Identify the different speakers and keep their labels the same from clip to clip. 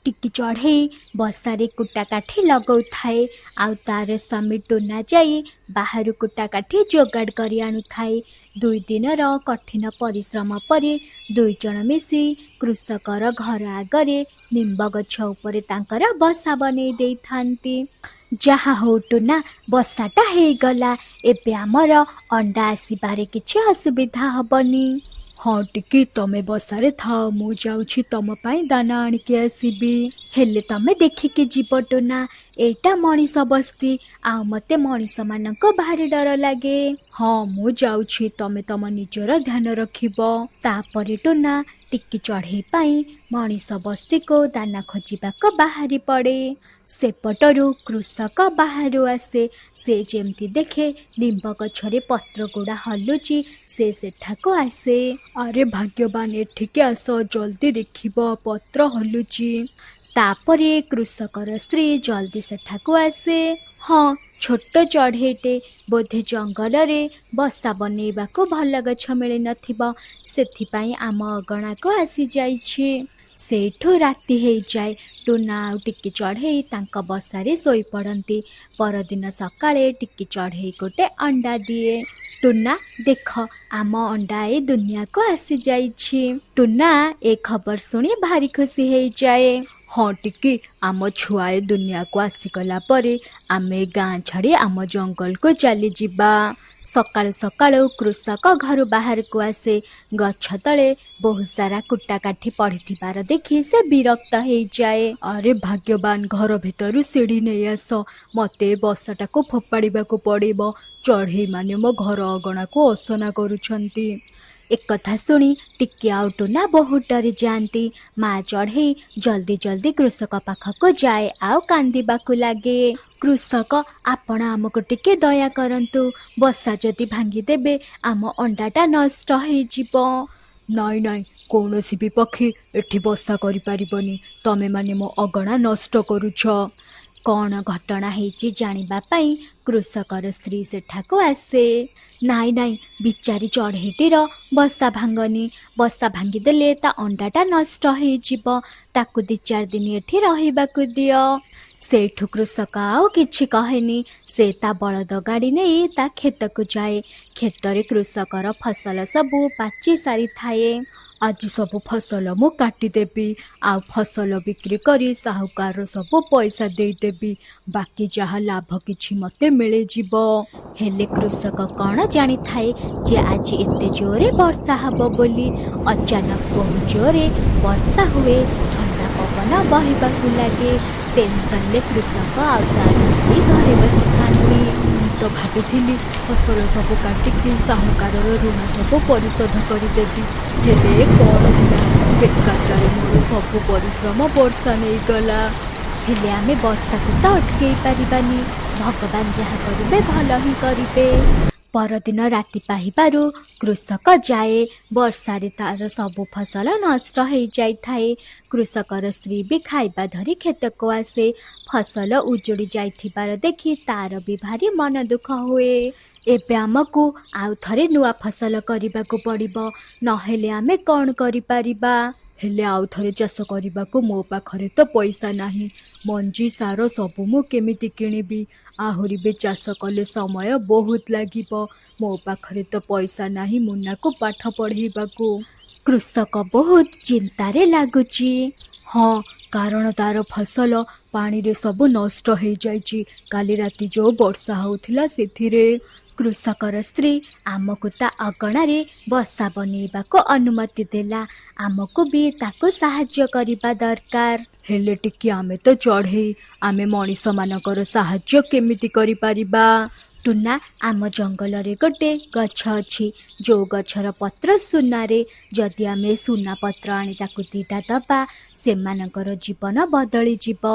Speaker 1: टिकी चढ़ई बसारे कुटा काठी लगाए आउ तार स्वामी टुना जाई बाहर कुटा काठी जोगाड़ करी आनुथाए। 2 दिनर कठिन परिश्रम पर 2 जण मिसी कृषकर घर आगरे निम्ब गछ उपरे तांकर बसा बनै देइथांती। जहा हो टुना बसाटा हेगला, एबे आमर अंडा आसबारे किछि असुविधा हबनी। हाँ टिकी तमे बसारे थाओ, मु जाउछि तम पाई दाना आनिके आसीबी। हेले तमे देखिके जीव टुना, एटा मनीष बस्ती आ मते मनीष मानक भारी डर लागे। हाँ मु जाउछि, तमे तम निजर ध्यान रखिबो। तापरे टुना टिकी चढ़ई पाई मनीष बस्ती को दाना खोजिबाक बाहरी पड़े। सेपटरू कृषक बाहर आसे। से जेमती देखे निम्ब गछरे पत्र गुड़ा हलुची से सेठाको आसे। अरे भाग्यवान एठिके आस, जल्दी देखिबो पत्र हलुची। तापरे कृषकर स्त्री जल्दी सेठाको आसे। हाँ छोट चढ़ेटे बोधे जंगल रे बसा बनैबाको भल गछ मिली नथिबो, सेथिपाई आम अगणा को आसी जाइछि। सेठू राति हो जाए। टुना आउ टिकी चढ़ई तांक बसारे शोई पड़ती। परदिन सकाळे टिकी चढ़ई गोटे अंडा दिए। टुना देख आम अंडा ए दुनिया को आसी जाइछि। टुना ए खबर सुनी भारी खुशी हो जाए। हाँ टिकी आम छुआ ए दुनिया को आसीगला परे आमे गाँ छाड़ी आम जंगल को चली जिबा। सकाळु सकाळु कृषक घर बाहर को आसे। गछ तले बहुत सारा कुटा काठी पड़िथिबार देखि से विरक्त हो जाए। अरे भाग्यवान घर भितरु सीढ़ी नहीं आस, मते बसाटा को फोपाड़ीबा को पड़िबो। चढ़ई माने मो घर अगणा को असना करुछंती। एक कथा सुनी टिकी आउ टुना बहुत डरी जाती। माँ चढ़ई जल्दी जल्दी कृषक पाखक जाए आउ कांदिबाकु लागे। कृषक आपण आमको टिके दया करंतु, बसा जदि भांगीदेबे आम अंडाटा नष्ट हो जिवो। नाई नाई कौनसी भी पक्षी एठी बसा करि पारिबनी, तमे माने मो अगणा नष्ट करुछ। कौन घटना हेची जानिबा पाई कृषकर स्त्री सेठाको आसे। नाई नाई बिचारी चढ़ईटीर बसा भांगनी, बसा भांगीदेले ता अंडाटा नष्ट हो जिवो, ताकु 2-4 दिन एठी रहिबाकु दियो। सेठू कृषक आउ किछि कहेनी। से ता बलद गाड़ी नहीं ता खेत को जाए। खेतरे कृषकर फसल सबू पाची सारी थाए। आज सबु फसल मु काटिदेबी, आ फसल बिक्री करी साहुकार सबु पैसा देदेबी, बाकी जहा लाभ किछि मते मिले जिवो। हेले कृषक कौन जानी थाए जे आज एते जोरे वर्षा हबो बोली। अचानक बहुत जोरे वर्षा हुए, ठंडा पवन बहिबाकु लागे। टेंशन ले कृषक आ तार स्त्री घरे बसी थांती। तो भाबिथिली फसल सब काटिकी साहुकार ऋण सब परिशोध करदेवी, हेले कौन है बेकारटारे मोर सब परिश्रम वर्षा नहीं गला। हेले आमे वर्षा को तो अटकई पारिबानी, भगवान जहाँ करिबे भल ही करिबे। परदिन राति पाहिबारु कृषक जाए। वर्षारे तार सबु फसल नष्ट हो जाए। कृषकर स्त्री भी खाइबा धरी खेत को आसे। फसल उजुड़ी जाइथिबार देखि तार भी भारी मन दुख हुए। एबे आमको आउ थरे नुआ फसल करिबाकु पड़िबो, नहेले आमे कौन करि पारिबा। हेले आउ थरे चाष करबाकू मो पाखरे तो पैसा नाही। मंजी सार सबु मु केमिति किनिबी, आहुरी बे चाष कले समय बहुत लागिबो। मो पाखरे तो पैसा नाही मुन्ना को पाठ पढ़ेबाकू। कृषक बहुत चिंतारे लागुची। हाँ कारण तार फसल पानी रे सबु नष्ट हो जाइची। काली राति जो वर्षा होथिला सेथिरे। कृषकर स्त्री आमको ता अगणारे बसा बनैबाको अनुमति देला। आमको भी ताको साहाଯ୍ୟ करिबा दरकार। हेले टिकी आमे तो चढ़ई, आमे मनीष मानकर साहाଯ୍ୟ केमिति करि पारिबा। टुना आम जंगल रे गोटे गछ अछि, जो गछर पत्र सुनारे। जदि आमे सुना पत्र आनी ताकु 2टा दबा, सेमानकर जीवन बदली जीवो।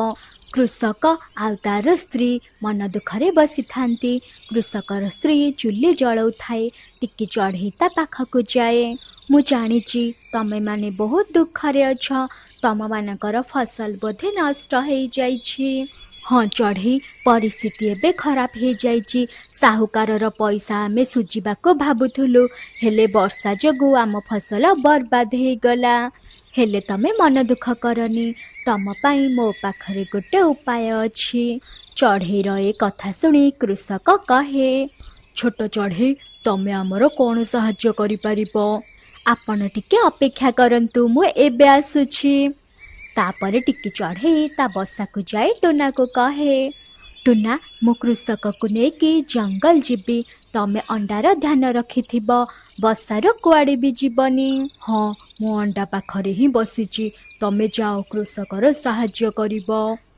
Speaker 1: कृषक आउ तार स्त्री मन दुखरे बसी थांती। कृषकर स्त्री चुली जलाउ थाए। टिकी चढ़ई ता पाखकु जाए। मु जानिची तमे माने बहुत दुखरे अछ, तम मानकर फसल बोधे नष्ट हो जाइछि। हाँ चढ़ई परिस्थिति एबे खराब हो जाइछि। साहुकार पैसा आमे सुझिबाको भाबुथुलु, हेले वर्षा जोगु आम फसल बर्बाद हो गला। ହେଲେ ତମେ ମନ ଦୁଃଖ କରନି, ତମ ପାଇଁ ମୋ ପାଖରେ ଗୋଟେ ଉପାୟ ଅଛି। ଚଢ଼େଇର ଏ କଥା ଶୁଣି କୃଷକ କହେ,
Speaker 2: ଛୋଟ ଚଢ଼େଇ, ତମେ ଆମର କ'ଣ ସାହାଯ୍ୟ କରିପାରିବ?
Speaker 1: ଆପଣ ଟିକେ ଅପେକ୍ଷା କରନ୍ତୁ, ମୁଁ ଏବେ ଆସୁଛି। ତାପରେ ଟିକି ଚଢ଼େଇ ତା ବସାକୁ ଯାଇ ଟୁନାକୁ କହେ, ଟୁନା, ମୁଁ କୃଷକକୁ ନେଇକି ଜଙ୍ଗଲ ଯିବି। ତମେ ଅଣ୍ଡାର ଧ୍ୟାନ ରଖିଥିବ, ବସାରୁ କୁଆଡ଼େ ବି ଯିବନି।
Speaker 2: ହଁ, ମୁଁ ଅଣ୍ଡା ପାଖରେ ହିଁ ବସିଛି। ତମେ ଯାଅ, କୃଷକର ସାହାଯ୍ୟ କରିବ।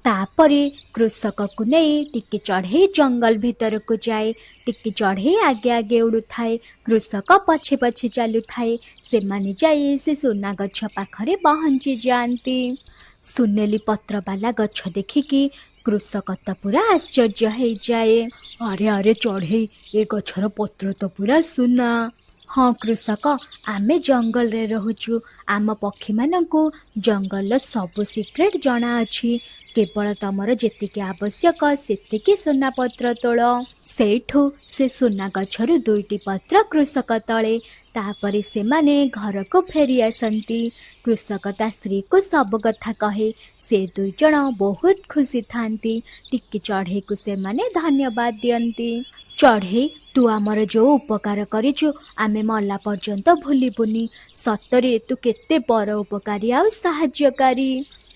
Speaker 1: ତାପରେ କୃଷକକୁ ନେଇ ଟିକି ଚଢ଼େଇ ଜଙ୍ଗଲ ଭିତରକୁ ଯାଏ। ଟିକି ଚଢ଼େଇ ଆଗେ ଆଗେ ଉଡ଼ୁଥାଏ, କୃଷକ ପଛେ ପଛେ ଚାଲୁଥାଏ। ସେମାନେ ଯାଇ ସେ ସୁନା ଗଛ ପାଖରେ ପହଞ୍ଚି ଯାଆନ୍ତି। ସୁନେଲି ପତ୍ରବାଲା ଗଛ ଦେଖିକି କୃଷକ ତ ପୁରା ଆଶ୍ଚର୍ଯ୍ୟ ହେଇଯାଏ।
Speaker 2: ଆରେ ଆରେ ଚଢ଼େଇ, ଏ ଗଛର ପତ୍ର ତ ପୁରା ସୁନା।
Speaker 1: ହଁ କୃଷକ, ଆମେ ଜଙ୍ଗଲରେ ରହୁଛୁ। ଆମ ପକ୍ଷୀମାନଙ୍କୁ ଜଙ୍ଗଲର ସବୁ ସିକ୍ରେଟ୍ ଜଣାଅଛି। କେବଳ ତମର ଯେତିକି ଆବଶ୍ୟକ ସେତିକି ସୁନାପତ୍ର ତୋଳ। ସେଇଠୁ ସେ ସୁନା ଗଛରୁ 2ଟି ପତ୍ର କୃଷକ ତଳେ। ତାପରେ ସେମାନେ ଘରକୁ ଫେରି ଆସନ୍ତି। କୃଷକ ତା ସ୍ତ୍ରୀକୁ ସବୁ କଥା କହେ। ସେ 2 ଜଣ ବହୁତ ଖୁସି ଥାନ୍ତି। ଟିକି ଚଢ଼େଇକୁ ସେମାନେ ଧନ୍ୟବାଦ ଦିଅନ୍ତି। ଚଢ଼େଇ, ତୁ ଆମର ଯେଉଁ ଉପକାର କରିଛୁ ଆମେ ମଲା ପର୍ଯ୍ୟନ୍ତ ଭୁଲିବୁନି। ସତରେ ତୁ କେତେ ବଡ଼ ଉପକାରୀ ଆଉ ସାହାଯ୍ୟକାରୀ।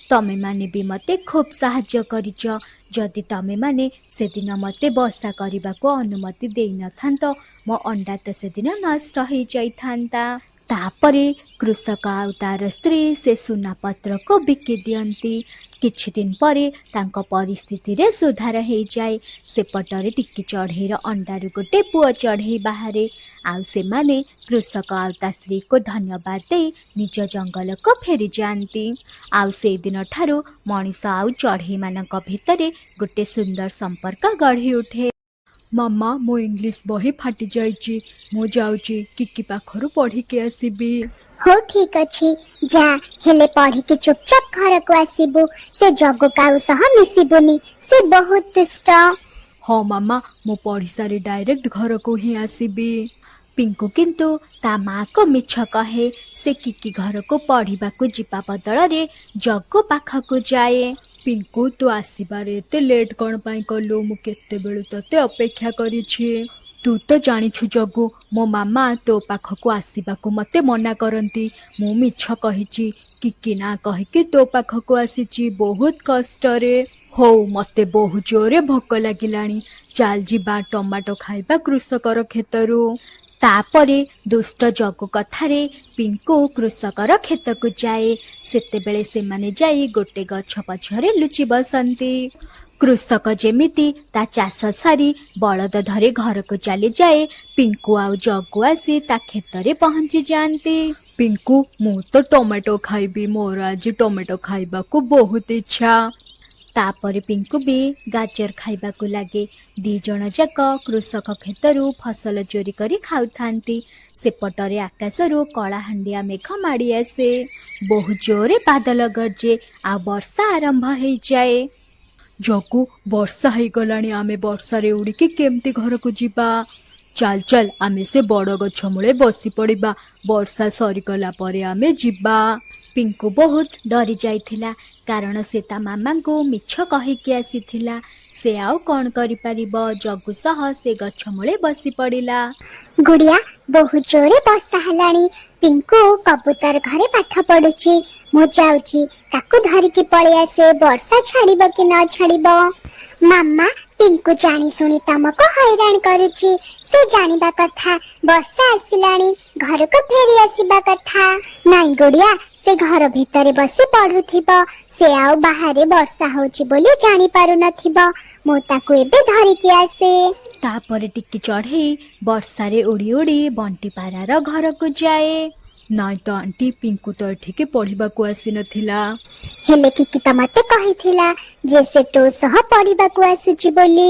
Speaker 1: ତମେମାନେ ବି ମୋତେ ଖୁବ୍ ସାହାଯ୍ୟ କରିଛ। ଯଦି ତମେମାନେ ସେଦିନ ମୋତେ ବସା କରିବାକୁ ଅନୁମତି ଦେଇନଥାନ୍ତ, ମୋ ଅଣ୍ଡା ତ ସେଦିନ ନଷ୍ଟ ହେଇଯାଇଥାନ୍ତା। ତାପରେ କୃଷକ ଆଉ ତାର ସ୍ତ୍ରୀ ସେ ସୁନାପତ୍ରକୁ ବିକି ଦିଅନ୍ତି। କିଛି ଦିନ ପରେ ତାଙ୍କ ପରିସ୍ଥିତିରେ ସୁଧାର ହେଇଯାଏ। ସେପଟରେ ଟିକି ଚଢ଼େଇର ଅଣ୍ଡାରୁ ଗୋଟେ ପୁଅ ଚଢ଼େଇ ବାହାରେ। ଆଉ ସେମାନେ କୃଷକ ଆଉ ତା ସ୍ତ୍ରୀକୁ ଧନ୍ୟବାଦ ଦେଇ ନିଜ ଜଙ୍ଗଲକୁ ଫେରିଯାଆନ୍ତି। ଆଉ ସେଇଦିନ ଠାରୁ ମଣିଷ ଆଉ ଚଢ଼େଇମାନଙ୍କ ଭିତରେ ଗୋଟେ ସୁନ୍ଦର ସମ୍ପର୍କ ଗଢ଼ି ଉଠେ।
Speaker 2: ମାମା, ମୋ ଇଂଲିଶ ବହି ଫାଟି ଯାଇଛି। ମୁଁ ଯାଉଛି କିକି ପାଖରୁ ପଢ଼ିକି ଆସିବି।
Speaker 3: ହଉ ଠିକ ଅଛି, ଯା। ହେଲେ ପଢିକି ଚୁପଚାପ ଘରକୁ ଆସିବୁ। ସେ ଜଗୁ କାଉ ସହ ମିଶିବୁନି, ସେ ବହୁତ ଦୁଷ୍ଟ।
Speaker 2: ହଁ ମାମା, ମୁଁ ପଢ଼ି ସାରି ଡାଇରେକ୍ଟ ଘରକୁ ହିଁ ଆସିବି।
Speaker 1: ପିଙ୍କୁ କିନ୍ତୁ ତା ମାଆକୁ ମିଛ କହେ। ସେ କିକି ଘରକୁ ପଢ଼ିବାକୁ ଯିବା ବଦଳରେ ଜଗୁ ପାଖକୁ ଯାଏ।
Speaker 2: ପିଙ୍କୁ, ତୁ ଆସିବାରେ ଏତେ ଲେଟ୍ କ'ଣ ପାଇଁ କଲୁ? ମୁଁ କେତେବେଳୁ ତତେ ଅପେକ୍ଷା କରିଛି। ତୁ ତ ଜାଣିଛୁ ଜଗୁ, ମୋ ମାମା ତୋ ପାଖକୁ ଆସିବାକୁ ମୋତେ ମନା କରନ୍ତି। ମୁଁ ମିଛ କହିଛି, କିକି ନା କହିକି ତୋ ପାଖକୁ ଆସିଛି ବହୁତ କଷ୍ଟରେ। ହଉ, ମୋତେ ବହୁତ ଜୋରରେ ଭୋକ ଲାଗିଲାଣି। ଚାଲ ଯିବା ଟମାଟୋ ଖାଇବା କୃଷକର କ୍ଷେତରୁ।
Speaker 1: ତାପରେ ଦୁଷ୍ଟ ଜଗୁ କଥାରେ ପିଙ୍କୁ କୃଷକର କ୍ଷେତକୁ ଯାଏ। ସେତେବେଳେ ସେମାନେ ଯାଇ ଗୋଟେ ଗଛ ପଛରେ ଲୁଚି ବସନ୍ତି। କୃଷକ ଯେମିତି ତା ଚାଷ ସାରି ବଳଦ ଧରି ଘରକୁ ଚାଲିଯାଏ, ପିଙ୍କୁ ଆଉ ଜଗୁ ଆସି ତା କ୍ଷେତରେ ପହଞ୍ଚି ଯାଆନ୍ତି।
Speaker 2: ପିଙ୍କୁ, ମୁଁ ତ ଟମାଟୋ ଖାଇବି। ମୋର ଆଜି ଟମାଟୋ ଖାଇବାକୁ ବହୁତ ଇଚ୍ଛା।
Speaker 1: ତାପରେ ପିଙ୍କୁ ବି ଗାଜର ଖାଇବାକୁ ଲାଗେ। 2 ଜଣ ଯାକ କୃଷକ କ୍ଷେତରୁ ଫସଲ ଚୋରି କରି ଖାଉଥାନ୍ତି। ସେପଟରେ ଆକାଶରୁ କଳାହାଣ୍ଡିଆ ମେଘ ମାଡ଼ି ଆସେ। ବହୁ ଜୋରରେ ବାଦଲ ଗର୍ଜେ ଆଉ ବର୍ଷା ଆରମ୍ଭ ହେଇଯାଏ।
Speaker 2: ଜଗୁ, ବର୍ଷା ହେଇଗଲାଣି। ଆମେ ବର୍ଷାରେ ଉଡ଼ିକି କେମିତି ଘରକୁ ଯିବା? ଚାଲ ଚାଲ, ଆମେ ସେ ବଡ଼ ଗଛ ମୂଳେ ବସି ପଡ଼ିବା। ବର୍ଷା ସରିଗଲା ପରେ ଆମେ ଯିବା।
Speaker 1: ପିଙ୍କୁ ବହୁତ ଡରି ଯାଇଥିଲା, କାରଣ ସେ ତା ମାମାଙ୍କୁ ମିଛ କହିକି ଆସିଥିଲା। ସେ ଆଉ କ'ଣ କରିପାରିବ? ଜଗୁ ସହ ସେ ଗଛ ମୂଳେ ବସି ପଡ଼ିଲା।
Speaker 3: ଗୁଡିଆ, ବହୁତ ଜୋରେ ବର୍ଷା ହେଲାଣି। ପିଙ୍କୁ କବୁତର ଘରେ ପାଠ ପଢୁଛି। ମୁଁ ଯାଉଛି ତାକୁ ଧରିକି ପଳେଇ ଆସେ, ବର୍ଷା ଛାଡ଼ିବ କି ନ ଛାଡ଼ିବ। ମାମା, ପିଙ୍କୁ ଜାଣି ଶୁଣି ତମକୁ ହଇରାଣ କରୁଛି। ସେ ଜାଣିବା କଥା ବର୍ଷା ଆସିଲାଣି, ଘରକୁ ଫେରି ଆସିବା କଥା। ନାଇଁ ଗୁଡିଆ, ସେ ଘର ଭିତରେ ବସି ପଢୁଥିବ। ସେ ଆଉ ବାହାରେ ବର୍ଷା ହଉଛି ବୋଲି ଜାଣି ପାରୁନଥିବ। ମୁଁ ତାକୁ ଏବେ ଧରିକି ଆସେ।
Speaker 1: ତାପରେ ଟିକି ଚଢ଼େଇ ବର୍ଷାରେ ଉଡ଼ି ଉଡ଼ି ବଣ୍ଟିପାରାର ଘରକୁ ଯାଏ।
Speaker 2: ନାଇଁ ତ ଆଣ୍ଟି, ପିଙ୍କୁ ତ ଏଠିକି ପଢ଼ିବାକୁ ଆସିନଥିଲା।
Speaker 3: ହେଲେ କିକି ତ ମତେ କହିଥିଲା ଯେ ସେ ତୋ ସହ ପଢିବାକୁ ଆସିଛି ବୋଲି।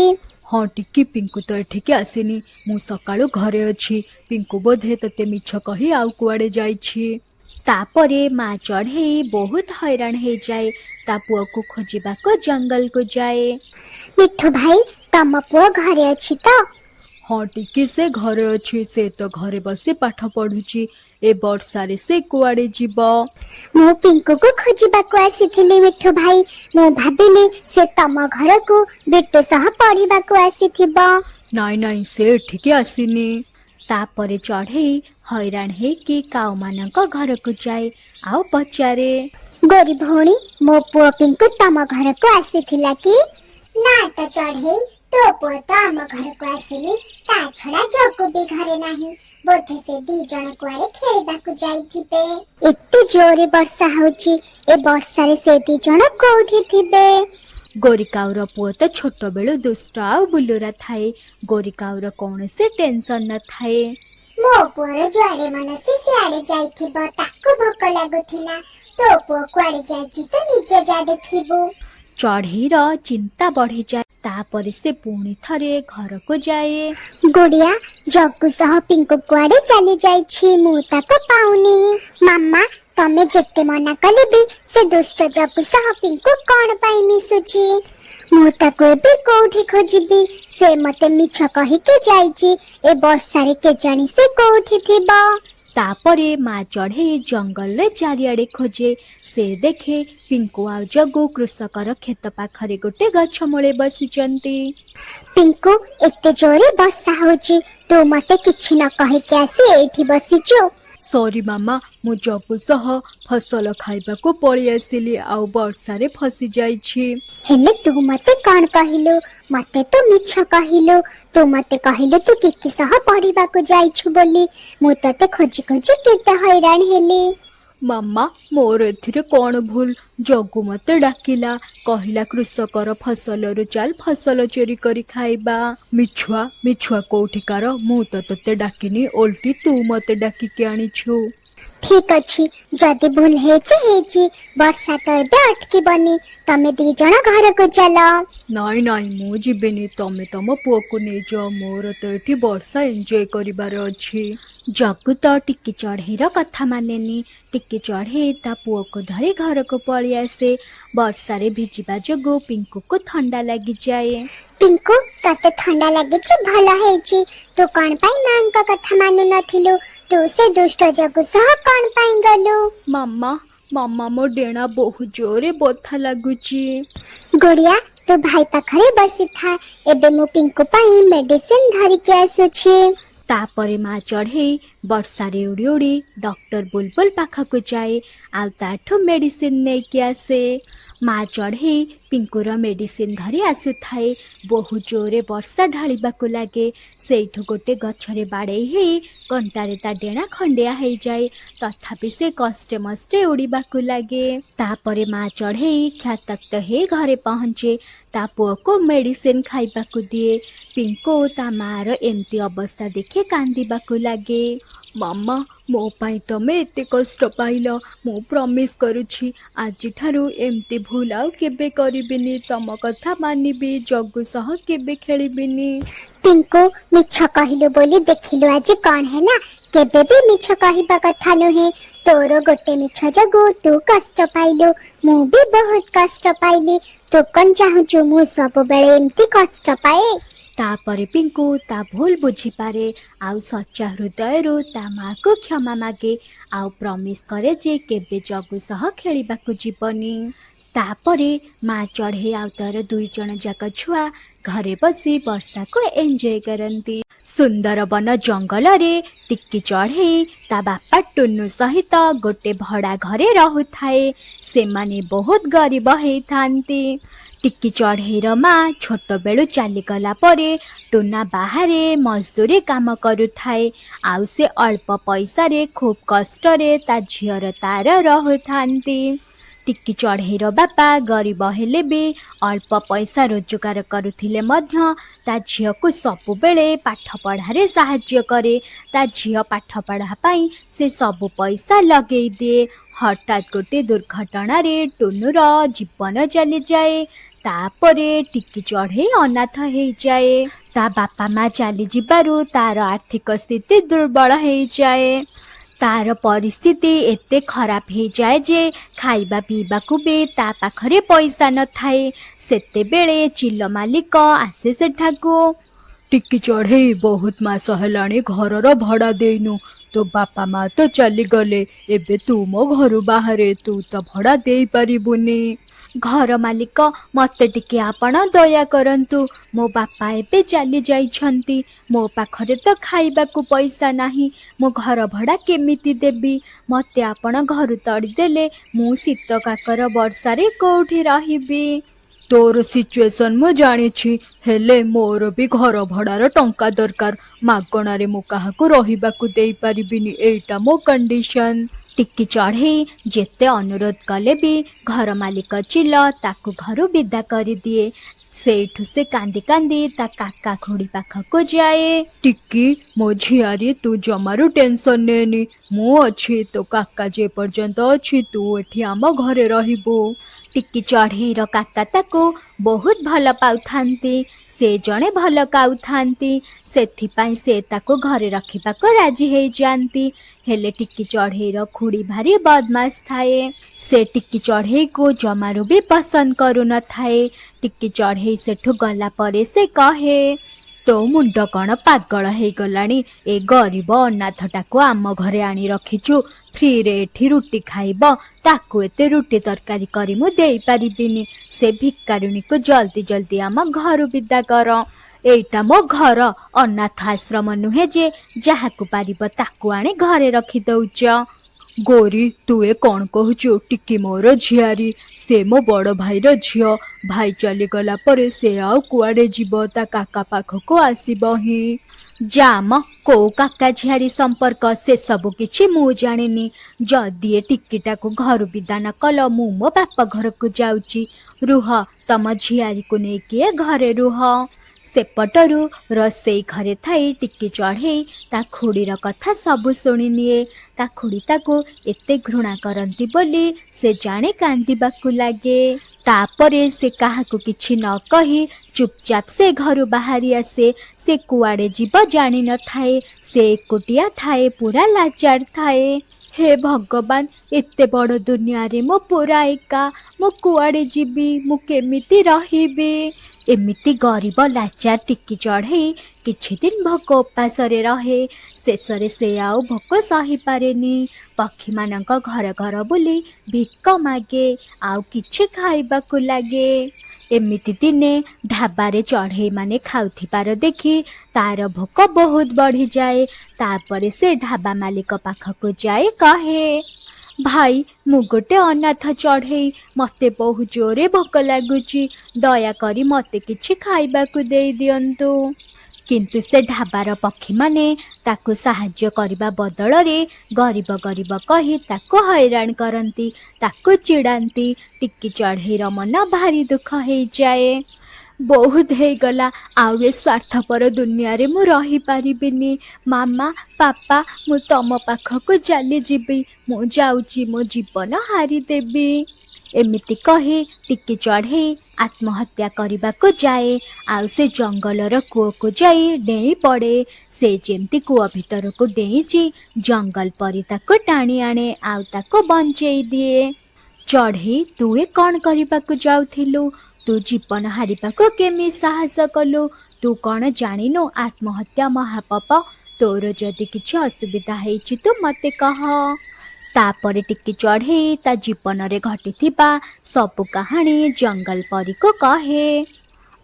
Speaker 2: ହଁ ଟିକି, ପିଙ୍କୁ ତ ଏଠିକି ଆସିନି। ମୁଁ ସକାଳୁ ଘରେ ଅଛି। ପିଙ୍କୁ ବୋଧେ ତତେ ମିଛ କହି ଆଉ କୁଆଡ଼େ ଯାଇଛି।
Speaker 1: ତାପରେ ମା ଚଢ଼େଇ ବହୁତ ହଇରାଣ ହେଇଯାଏ। ତା ପୁଅକୁ ଖୋଜିବାକୁ ଜଙ୍ଗଲକୁ ଯାଏ।
Speaker 3: ମିଠୁ ଭାଇ, ତମ ପୁଅ ଘରେ ଅଛି ତ?
Speaker 2: ହଁ ଟିକି, ସେ ଘରେ ଅଛି। ସେ ତ ଘରେ ବସି ପାଠ ପଢୁଛି। ए वर्षारे से कुआड़े जीव।
Speaker 3: ମୁଁ ପିଙ୍କୁକୁ ଖୋଜିବାକୁ ଆସିଥିଲି ମିଠୁ ଭାଇ। ମୁଁ ଭାବିଲି ସେ ତମ ଘରକୁ ବିଟୁ ସହ ପଢିବାକୁ ଆସିଥିବ।
Speaker 2: ନାଇଁ ନାଇଁ ସେ ଏଠିକି ଆସିନି।
Speaker 1: ତାପରେ ଚଢ଼େଇ ହଇରାଣ ହେଇକି କାଉମାନଙ୍କ ଘରକୁ ଯାଏ ଆଉ ପଚାରେ,
Speaker 3: ଗୋରି ଭଉଣୀ, ମୋ ପୁଅ ପିଙ୍କୁ ତମ ଘରକୁ ଆସିଥିଲା କି? ନା ତ ଚଢ଼େଇ, ତୋ ପୁଅ ତ ଆମ ଘରକୁ ଆସିନି। ତା ଛଡା ଜଗୁ ବି ଘରେ ନାହିଁ। ବୋଧେ ସେ 2 ଜଣ କୁଆଡେ ଖେଳିବାକୁ ଯାଇଥିବେ। ଏତେ ଜୋରେ ବର୍ଷା ହଉଛି, ଏ ବର୍ଷାରେ ସେ 2 ଜଣ କୋଉଠି ଥିବେ?
Speaker 1: ଗୋରିକାଉର ପୁଅ ତ ଛୋଟବେଳୁ ଦୁଷ୍ଟ ଆଉ ବୁଲୁରା ଥାଏ। ଗୋରିକାଉର କୌଣସି ଟେନସନ ନଥାଏ।
Speaker 3: ମୋ ପୁଅର ଯୁଆଡେ ମନ ସେ ସିଆଡେ ଯାଇଥିବ। ତାକୁ ଭୋକ ଲାଗୁଥିଲା। ତୋ ପୁଅ କୁଆଡେ ଯାଇଛି ତ ନିଜେ ଯା ଦେଖିବୁ।
Speaker 1: ଚଢ଼େଇର ଚିନ୍ତା ବଢିଯାଏ। ତାପରେ ସେ ପୁଣି ଥରେ ଘରକୁ ଯାଏ।
Speaker 3: ଗୁଡିଆ, ଜଗୁ ସହ ପିଙ୍କୁ କୁଆଡେ ଚାଲି ଯାଇଛି, ମୁଁ ତାକୁ ପାଉନି। ମାମା, ତମେ ଯେତେ ମନା କଲେ ବି ସେ ଦୁଷ୍ଟ ଜଗୁ ସହ ପିଙ୍କୁ କଣ ପାଇଁ ମିଶୁଛି? ମୁଁ ତାକୁ ଏବେ କୋଉଠି ଖୋଜିବି? ସେ ମତେ ମିଛ କହିକି ଯାଇଛି। ଏ ବର୍ଷାରେ କେଜାଣି ସେ କୋଉଠି ଥିବ।
Speaker 1: ତାପରେ ମା ଚଢ଼େଇ ଜଙ୍ଗଲରେ ଚାରିଆଡେ ଖୋଜେ। ସେ ଦେଖେ ପିଙ୍କୁ ଆଉ ଜଗୁ କୃଷକର କ୍ଷେତ ପାଖରେ ଗୋଟେ ଗଛ ମୂଳେ ବସିଛନ୍ତି।
Speaker 3: ପିଙ୍କୁ, ଏତେ ଜୋରେ ବର୍ଷା ହଉଛି, ତୁ ମତେ କିଛି ନ କହିକି ଆସି ଏଇଠି ବସିଛୁ।
Speaker 2: ସରି ମାମା, ମୁଁ ଜଗୁ ସହ ଫସଲ ଖାଇବାକୁ ପଳେଇ ଆସିଲି ଆଉ ବର୍ଷାରେ ଫସି ଯାଇଛି।
Speaker 3: ହେଲେ ତୁ ମତେ କଣ କହିଲୁ? ମତେ ତୁ ମିଛ କହିଲୁ। ତୁ ମତେ କହିଲୁ ତୁ କିକି ସହ ପଢିବାକୁ ଯାଇଛୁ ବୋଲି। ମୁଁ ତତେ ଖୋଜି ଖୋଜି କେତେ ହଇରାଣ ହେଲି।
Speaker 2: ମାମା, ମୋର ଏଥିରେ କଣ ଭୁଲ? ଜଗୁ ମତେ ଡାକିଲା, କହିଲା କୃଷକର ଫସଲରୁ ଚାଲ ଫସଲ ଚୋରି କରି ଖାଇବା। ମିଛୁଆ ମିଛୁଆ କୋଉଠିକାର? ମୁଁ ତ ତତେ ଡାକିନି, ଓଲଟି ତୁ ମତେ ଡାକିକି ଆଣିଛୁ।
Speaker 3: ଠିକ ଅଛି, ଯଦି ଭୁଲ ହେଇଛି ହେଇଛି। ବର୍ଷା ତ ଏବେ ଅଟକିବନି। ତମେ 2 ଜଣ ଘରକୁ ଚାଲ।
Speaker 2: ନାଇଁ ନାଇଁ, ମୁଁ ଯିବିନି। ତମେ ତମ ପୁଅକୁ ନେଇଯାଅ। ମୋର ତ ଏଠି ବର୍ଷା ଏନ୍ଜୟ କରିବାର ଅଛି।
Speaker 1: ଜଗୁ ତ ଟିକି ଚଢ଼େଇର କଥା ମାନେନି। ଟିକି ଚଢ଼େଇ ତା ପୁଅକୁ ଧରି ଘରକୁ ପଳେଇ ଆସେ। ବର୍ଷାରେ ଭିଜିବା ଯୋଗୁଁ ପିଙ୍କୁକୁ ଥଣ୍ଡା ଲାଗିଯାଏ।
Speaker 3: ପିଙ୍କୁ, ତତେ ଥଣ୍ଡା ଲାଗିଛି, ଭଲ ହେଇଛି। ତୁ କଣ ପାଇଁ ମାଙ୍କ କଥା ମାନୁ ନଥିଲୁ? ତୁ ସେ ଦୁଷ୍ଟ ଜଗୁ ସହ କଣ ପାଇଁ ଗଲୁ?
Speaker 2: ମାମା ମାମା, ମୋ ଡେଣା ବହୁତ ଜୋରେ ବଥା ଲାଗୁଛି।
Speaker 3: ଗୁଡିଆ, ତୁ ଭାଇ ପାଖରେ ବସିଥା। ଏବେ ମୁଁ ପିଙ୍କୁ ପାଇଁ ମେଡିସିନ ଧରିକି ଆସୁଛି।
Speaker 1: ତାପରେ ମା ଚଢ଼େଇ ବର୍ଷାରେ ଉଡ଼ି ଉଡ଼ି ଡକ୍ଟର ବୁଲବୁଲ ପାଖକୁ ଯାଏ ଆଉ ତାଠୁ ମେଡିସିନ ନେଇକି ଆସେ। ମା ଚଢ଼େଇ ପିଙ୍କୁର ମେଡିସିନ ଧରି ଆସୁଥାଏ। ବହୁ ଜୋରେ ବର୍ଷା ଢାଳିବାକୁ ଲାଗେ। ସେଇଠୁ ଗୋଟେ ଗଛରେ ବାଡ଼େଇ ହେଇ କଣ୍ଟାରେ ତା ଡେଣା ଖଣ୍ଡିଆ ହେଇଯାଏ। ତଥାପି ସେ କଷ୍ଟେ ମଷ୍ଟେ ଉଡ଼ିବାକୁ ଲାଗେ। ତାପରେ ମା ଚଢ଼େଇ କ୍ଷାତକ୍ତ ହେଇ ଘରେ ପହଞ୍ଚେ। ତା ପୁଅକୁ ମେଡିସିନ ଖାଇବାକୁ ଦିଏ। ପିଙ୍କୁ ତା ମାର ଏମିତି ଅବସ୍ଥା ଦେଖି କାନ୍ଦିବାକୁ ଲାଗେ।
Speaker 2: ମାମା, ମୋ ପାଇଁ ତମେ ଏତେ କଷ୍ଟ ପାଇଲ। ମୁଁ ପ୍ରମିସ କରୁଛି, ଆଜିଠାରୁ ଏମିତି ଭୁଲ ଆଉ କେବେ କରିବିନି। ତମ କଥା ମାନିବି, ଜଗୁ ସହ କେବେ ଖେଳିବିନି।
Speaker 3: ପିଙ୍କୁ, ମିଛ କହିଲୁ ବୋଲି ଦେଖିଲୁ ଆଜି କଣ ହେଲା। କେବେ ବି ମିଛ କହିବା କଥା ନୁହେଁ। ତୋର ଗୋଟେ ମିଛ ଯୋଗୁ ତୁ କଷ୍ଟ ପାଇଲୁ, ମୁଁ ବି ବହୁତ କଷ୍ଟ ପାଇଲି। ତୁ କଣ ଚାହୁଁଛୁ ମୁଁ ସବୁବେଳେ ଏମିତି କଷ୍ଟ ପାଏ?
Speaker 1: ତାପରେ ପିଙ୍କୁ ତା ଭୁଲ ବୁଝିପାରେ ଆଉ ସଚ୍ଚା ହୃଦୟରୁ ତା ମାକୁ କ୍ଷମା ମାଗେ ଆଉ ପ୍ରମିସ କରେ ଯେ କେବେ ଜଗୁ ସହ ଖେଳିବାକୁ ଯିବନି। ତାପରେ ମା ଚଢ଼େଇ ଆଉ ତାର 2 ଜଣ ଯାକ ଛୁଆ ଘରେ ବସି ବର୍ଷାକୁ ଏନ୍ଜୟ କରନ୍ତି। ସୁନ୍ଦରବନ ଜଙ୍ଗଲରେ ଟିକି ଚଢ଼େଇ ତା ବାପା ଟୁନୁ ସହିତ ଗୋଟେ ଭଡ଼ା ଘରେ ରହୁଥାଏ। ସେମାନେ ବହୁତ ଗରିବ ହେଇଥାନ୍ତି। ଟିକି ଚଢ଼େଇର ମା ଛୋଟବେଳୁ ଚାଲିଗଲା ପରେ ଟୁନା ବାହାରେ ମଜଦୁରୀ କାମ କରୁଥାଏ ଆଉ ସେ ଅଳ୍ପ ପଇସାରେ ଖୁବ୍ କଷ୍ଟରେ ତା ଝିଅର ତାର ରହୁଥାନ୍ତି। ଟିକି ଚଢ଼େଇର ବାପା ଗରିବ ହେଲେ ବି ଅଳ୍ପ ପଇସା ରୋଜଗାର କରୁଥିଲେ ମଧ୍ୟ ତା ଝିଅକୁ ସବୁବେଳେ ପାଠ ପଢ଼ାରେ ସାହାଯ୍ୟ କରେ। ତା ଝିଅ ପାଠ ପଢ଼ା ପାଇଁ ସେ ସବୁ ପଇସା ଲଗେଇ ଦିଏ। ହଠାତ୍ ଗୋଟେ ଦୁର୍ଘଟଣାରେ ଟୁନୁର ଜୀବନ ଚାଲିଯାଏ। ତାପରେ ଟିକି ଚଢ଼େଇ ଅନାଥ ହେଇଯାଏ। ତା ବାପା ମା ଚାଲିଯିବାରୁ ତାର ଆର୍ଥିକ ସ୍ଥିତି ଦୁର୍ବଳ ହେଇଯାଏ। ତାର ପରିସ୍ଥିତି ଏତେ ଖରାପ ହେଇଯାଏ ଯେ ଖାଇବା ପିଇବାକୁ ବି ତା ପାଖରେ ପଇସା ନଥାଏ। ସେତେବେଳେ ଚିଲ ମାଲିକ ଆସେ ସେଠାକୁ।
Speaker 2: टिकी चढ़ेई बहुत मास हेलाणी घरर भड़ा देनु। तो बापा माँ तो चलीगले, एबे तू मो घरु बाहरे, तू तो भड़ा देई पारिबुनी।
Speaker 1: घर मालिक मते टिके आपण दया करंतु, मो बापा एबे चली जाइछंती, मो पाखरे तो खाइबाकू पैसा नाही, मो घर भड़ा केमिति देबी। मते आपण घरु तड़ी देले मु शीत काकर वर्षारे कोठी रहिबी।
Speaker 2: तोर सिचुएसन मु जानिछि, हेले मोर भी घर भड़ार टंका दरकार। मागणारे मु काहाकू रहिबाकू देई पारिबिनी, एइटा मो कंडीशन।
Speaker 1: टिकी चढ़ेई जेते अनुरोध कले भी घर मालिक चिल ताकू घरु विदा करी दिए। सेठू से कांदी कांदी ता काका खुड़ी पाखकू जाए।
Speaker 2: टिकी मो झियारी तू जमारू टेंशन नेनी, मु अछि तो काका जे पर्यंत अछि तू एठी आम घरे रहिबू।
Speaker 1: टिकी चढ़ेईर काका ताकू बहुत भल पाउथांती, से जणे भल काउथांती, सेथिपाई से ताकू घरे रखिबाको राजी हेई जांती। हेले टिकी चढ़ेईर खुड़ी भारी बदमाश थाए, से टिकी चढ़ेई को जमारू भी पसंद करू न थाए। टिकी चढ़ेई सेठू गला परे से कहे, तो मुंड कण पागल हेई गलाणी, ए गरीब अनाथटाकू आम घरे आनी रखिचु, फ्री रे एठी रुटी खाइब, ताकू एते रुटी तरकारी करी मु देई पारिबिनी। से भिकारुणी को जल्दी जल्दी आम घरु विदा कर। एइटा मो घर, अनाथ आश्रम नुहे जे जाहाकू पारिब ताकू आनी घरे रखी दउच।
Speaker 2: गोरी तू ए कौन कहचु? टिकी मोर झियारी, से मो बड़ भाईर झियो। भाई चली गला परे से आउ कुआडे जीव, ता काका पाखको आसीब ही।
Speaker 1: जाम को काका झियारी संपर्क से सबु किछि मु जानिनी। जदि ए टिकीटा को घर विदा न कल मु मो बापा घर को जाउची। रुह तम झियारी को नेकी घरे रुह। सेपटरू रसई घरे थाई टिकी चढ़ेई ता खुड़ीर कथा सबु शुणी निए। ता खुड़ी ताकू एते घृणा करंती बोली से जाने कांदीबाकू लागे। तापरे से काहाकू किछि न कही चुपचाप से घरु बाहरी आसे। से कुआडे जीव जानी न थाए, से एकुटिया थाए, पूरा लाचार थाए। हे भगवान, एते बड़ दुनिया रे मो पूरा एका, मो कुआडे जीवी, मु केमिति रहिबी। एमिति गरीब लाचार टिकी चढ़ेई किछि दिन भोक उपासरे रहे। शेषरे से आउ भोक सही पारेनी। पक्षी मानक घर घर बुली भिक मागे, आउ किछि खाइबाकू लागे। एमिति दिने ढाबारे चढ़ेई माने खाउथिबार देखि तार भोक बहुत बढ़ी जाए। तापरे से ढाबा मालिक पाखको जाए कहे, भाई मु गोटे अनाथ चढ़ेई, मते बहुत जोरे भोक लागुची, दया करी मते किछि खाइबाकू देई दियंतु। किंतु से ढाबार पक्षी माने ताकू साहाଯ୍ୟ करबा बदଳରେ गरीब गरीब कही ताकू हैरान करंती, ताकू चिड़ांती। टिकी चढ़ेईर मन भारी दुख हो जाए। बहुत हो गला, आउ ए स्वार्थपर दुनिया रे मु रही पारिबिनी। मामा पापा मु तम पाखको चली जीवी, मु जाउची, मो जीवन हारी देबी। एमिति कही टिकी चढ़ेई आत्महत्या करबाकू जाए। आउ से जंगलर कूओ को जाई डेई पड़े। से जेमती कूओ भितर को डेईची, जंगल परी ताको टाणी आणे, आउ ताको बंचेई दिए। चढ़ेई तू ए कौन करबाकू जाउथिलु? तू जीवन हारिबाकू केमि साहस कलु? तू कौन जानिनु आत्महत्या महापाप? तोर जदि किछि असुविधा हेइछि तू मते कह। तापरे टिकी चढ़ेई ता जीवन रे घटिथिबा सबु कहानी जंगल परी को कहे।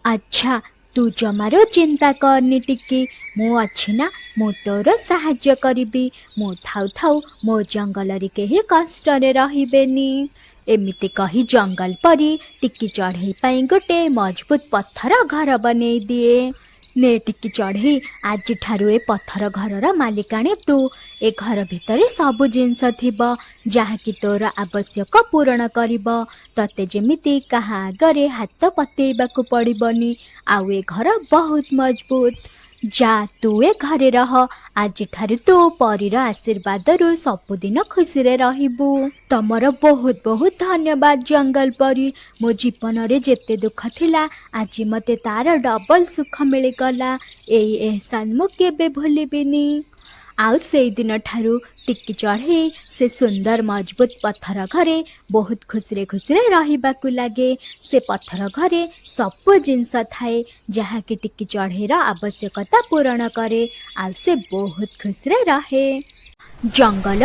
Speaker 1: अच्छा तू जमारो चिंता करनी टिकी, मु अछि ना, मु तोर साहाଯ୍य करिबी। मु थाउ थाउ मो जंगल रे केही कष्ट रे रहिबेनी। एमिति कही जंगल परी टिकी चढ़ेई पाई गोटे मजबूत पत्थर घर बनेई दिए। ने टिकी चढ़ेई, आज ठारू ए पत्थर घरर मालिकाणी तू। ए घर भितरे सबु जिनस थिब जहाँकि तोर आवश्यक पूरण करिब। तते जेमिति काहा आगरे हाथ पतेइबाकू पड़िबनी। आउ ए घर बहुत मजबूत। जा तू ए घरे रह। आज ठारू तू परीर आशीर्वादरू सबुदिन खुशी रे रहिबू। तमर बहुत बहुत धन्यवाद जंगल परी। मो जीवन रे जेते दुख थिला, आज मते तार डबल सुख मिलिगला। एई एहसान मु केबे भूलिबिनी। ଆଉ ସେଇଦିନ ଠାରୁ ଟିକି ଚଢ଼େଇ ସେ ସୁନ୍ଦର ମଜବୁତ ପଥର ଘରେ ବହୁତ ଖୁସିରେ ରହିବାକୁ ଲାଗେ। ସେ ପଥର ଘରେ ସବୁ ଜିନିଷ ଥାଏ ଯାହାକି ଟିକି ଚଢ଼େଇର ଆବଶ୍ୟକତା ପୂରଣ କରେ। ଆଉ ସେ ବହୁତ ଖୁସିରେ ରହେ। ଜଙ୍ଗଲ